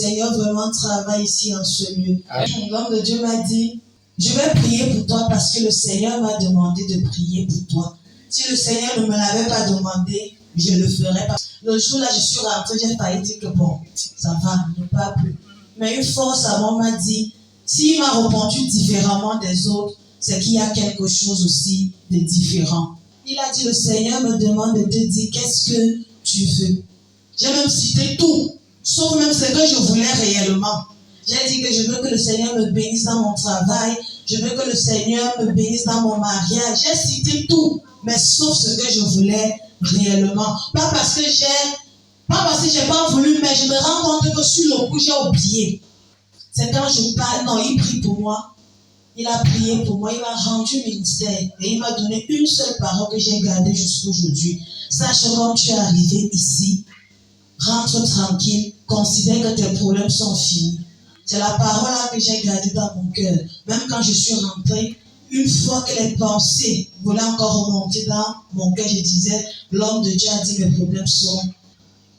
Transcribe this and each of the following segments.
Seigneur vraiment travaille ici en ce lieu. L'homme de Dieu m'a dit, je vais prier pour toi parce que le Seigneur m'a demandé de prier pour toi. Si le Seigneur ne me l'avait pas demandé, je ne le ferais pas. Le jour-là, je suis rentrée, j'ai failli dire que bon, ça va, ne pas plus. Mais une force à moi m'a dit, s'il m'a répondu différemment des autres, c'est qu'il y a quelque chose aussi de différent. Il a dit, le Seigneur me demande de te dire, qu'est-ce que tu veux? J'ai même cité tout, sauf même ce que je voulais réellement. J'ai dit que je veux que le Seigneur me bénisse dans mon travail, je veux que le Seigneur me bénisse dans mon mariage. J'ai cité tout, mais sauf ce que je voulais réellement. Pas parce que j'ai pas voulu, mais je me rends compte que sur le coup, j'ai oublié. C'est quand je parle, non, il prie pour moi. Il a prié pour moi, il m'a rendu ministère et il m'a donné une seule parole que j'ai gardée jusqu'à aujourd'hui. Sache quand tu es arrivé ici, rentre tranquille, considère que tes problèmes sont finis. C'est la parole là que j'ai gardée dans mon cœur. Même quand je suis rentrée, une fois que les pensées voulaient encore remonter dans mon cœur, je disais, l'homme de Dieu a dit mes problèmes sont.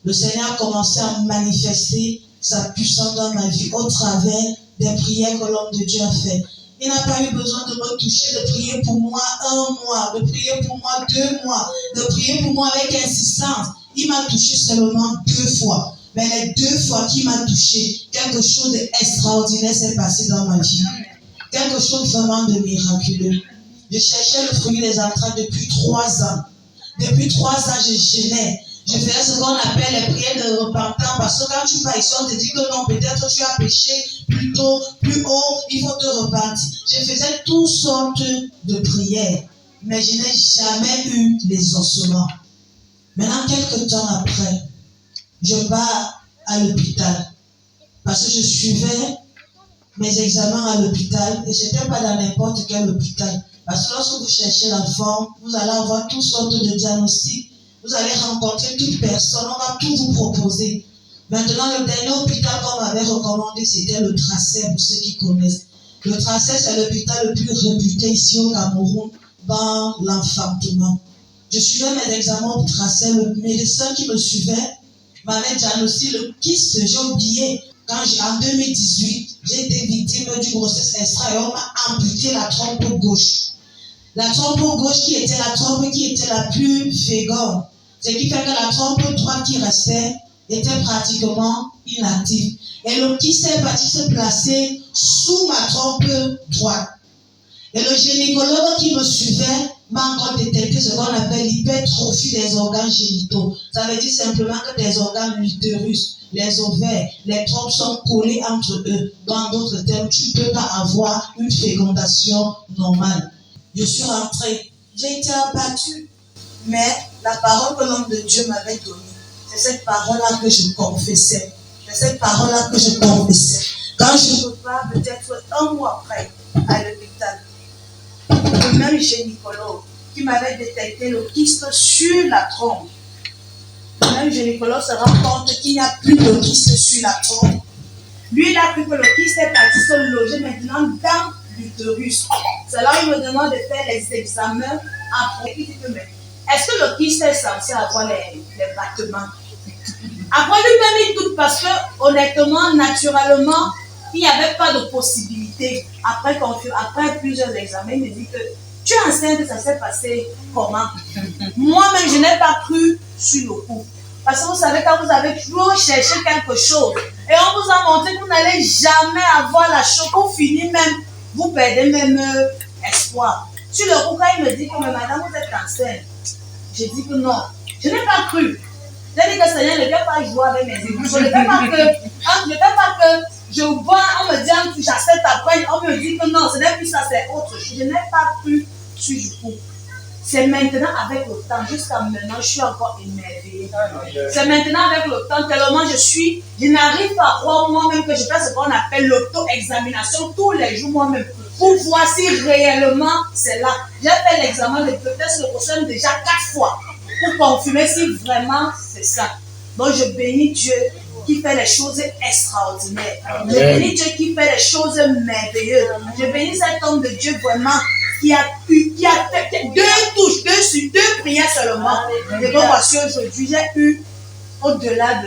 Le Seigneur a commencé à manifester sa puissance dans ma vie au travers des prières que l'homme de Dieu a fait. Il n'a pas eu besoin de me toucher, de prier pour moi 1 mois, de prier pour moi 2 mois, de prier pour moi avec insistance. Il m'a touché seulement 2 fois. Mais les 2 fois qu'il m'a touché, quelque chose d'extraordinaire s'est passé dans ma vie. Quelque chose vraiment de miraculeux. Je cherchais le fruit des entrailles depuis 3 ans. Depuis 3 ans, je jeûnais. Je faisais ce qu'on appelle les prières de repentance, parce que quand tu pars ici, on te dit que non, peut-être tu as péché plus tôt, plus haut, il faut te repentir. Je faisais toutes sortes de prières, mais je n'ai jamais eu l'exaucement. Maintenant, quelques temps après, je pars à l'hôpital, parce que je suivais mes examens à l'hôpital, et ce n'était pas dans n'importe quel hôpital. Parce que lorsque vous cherchez la forme, vous allez avoir toutes sortes de diagnostics. Vous allez rencontrer toute personne, on va tout vous proposer. Maintenant, le dernier hôpital qu'on m'avait recommandé, c'était le Tracé, pour ceux qui connaissent. Le Tracé, c'est l'hôpital le plus réputé ici au Cameroun dans l'enfantement. Je suivais mes examens au Tracé, le médecin qui me suivait m'avait diagnostiqué le kyste, j'ai oublié. En 2018, j'ai été victime d'une grossesse extra et on m'a amputé la trompe gauche. La trompe gauche qui était la trompe qui était la plus féconde. Ce qui fait que la trompe droite qui restait était pratiquement inactive. Et le kyste est parti se placer sous ma trompe droite. Et le gynécologue qui me suivait m'a encore détecté ce qu'on appelle l'hypertrophie des organes génitaux. Ça veut dire simplement que des organes, l'utérus, les ovaires, les trompes sont collés entre eux. Dans d'autres termes, tu ne peux pas avoir une fécondation normale. Je suis rentrée, j'ai été abattue. Mais la parole que l'homme de Dieu m'avait donnée, c'est cette parole-là que je confessais. C'est cette parole-là que je confessais. Quand je repars, peut-être 1 mois après, à l'hôpital, le même gynécologue qui m'avait détecté le kyste sur la trompe, le même gynécologue se rend compte qu'il n'y a plus de kyste sur la trompe. Lui, il a cru que le kyste est parti se loger maintenant dans l'utérus. C'est là où il me demande de faire les examens après. Il dit que, mais est-ce que le kyste est censé avoir les battements? Après lui-même, il doute parce que, honnêtement, naturellement, il n'y avait pas de possibilité. Après plusieurs examens, il me dit que tu es enceinte, ça s'est passé comment? Moi-même, je n'ai pas cru sur le coup. Parce que vous savez, quand vous avez toujours cherché quelque chose, et on vous a montré que vous n'allez jamais avoir la chose, vous finissez même, vous perdez même espoir. Sur le coup, quand il me dit que madame, vous êtes enceinte, j'ai dit que non. Je n'ai pas cru. J'ai dit que Seigneur ne fait pas jouer avec mes émotions. Je ne fais pas que je vois, on me dit, j'accepte après, on me dit que non, ce n'est plus ça, c'est autre chose. Je n'ai pas cru sur du coup. C'est maintenant avec le temps, jusqu'à maintenant, je suis encore émerveillée. C'est maintenant avec le temps, tellement je n'arrive pas à croire moi-même que je fais ce qu'on appelle l'auto-examination tous les jours moi-même, pour voir si réellement c'est là. J'ai fait l'examen de peut-être le prochain déjà 4 fois, pour confirmer si vraiment c'est ça. Donc je bénis Dieu qui fait les choses extraordinaires. Je bénis Dieu qui fait les choses merveilleuses. Je bénis cet homme de Dieu vraiment qui a fait 2 touches, 2 prières seulement. Et donc voici aujourd'hui, j'ai eu au-delà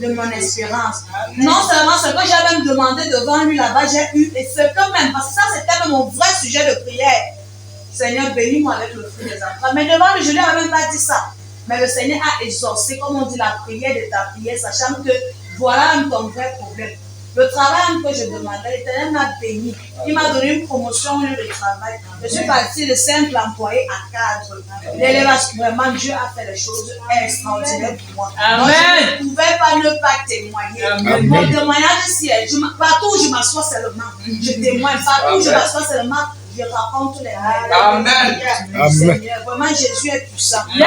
de mon espérance. Non seulement ce que j'ai même demandé devant lui là-bas, j'ai eu, et ce que même, parce que ça c'était même mon vrai sujet de prière. Seigneur, bénis-moi avec le fruit des enfants. Mais devant lui, je ne lui avais même pas dit ça. Mais le Seigneur a exaucé, comme on dit, la prière de ta prière, sachant que voilà ton vrai problème. Le travail que je demandais, l'Éternel m'a béni. Il m'a donné une promotion au lieu de travail. Je suis parti de simple employé à cadre. L'élévation, vraiment, Dieu a fait des choses extraordinaires pour moi. Amen. Donc, je ne pouvais pas ne pas témoigner. Amen. Mon témoignage ici, partout où je m'assois seulement, je témoigne. Partout où je m'assois seulement, je raconte les rêves. Amen. Seigneur, vraiment, Jésus est puissant. Yes.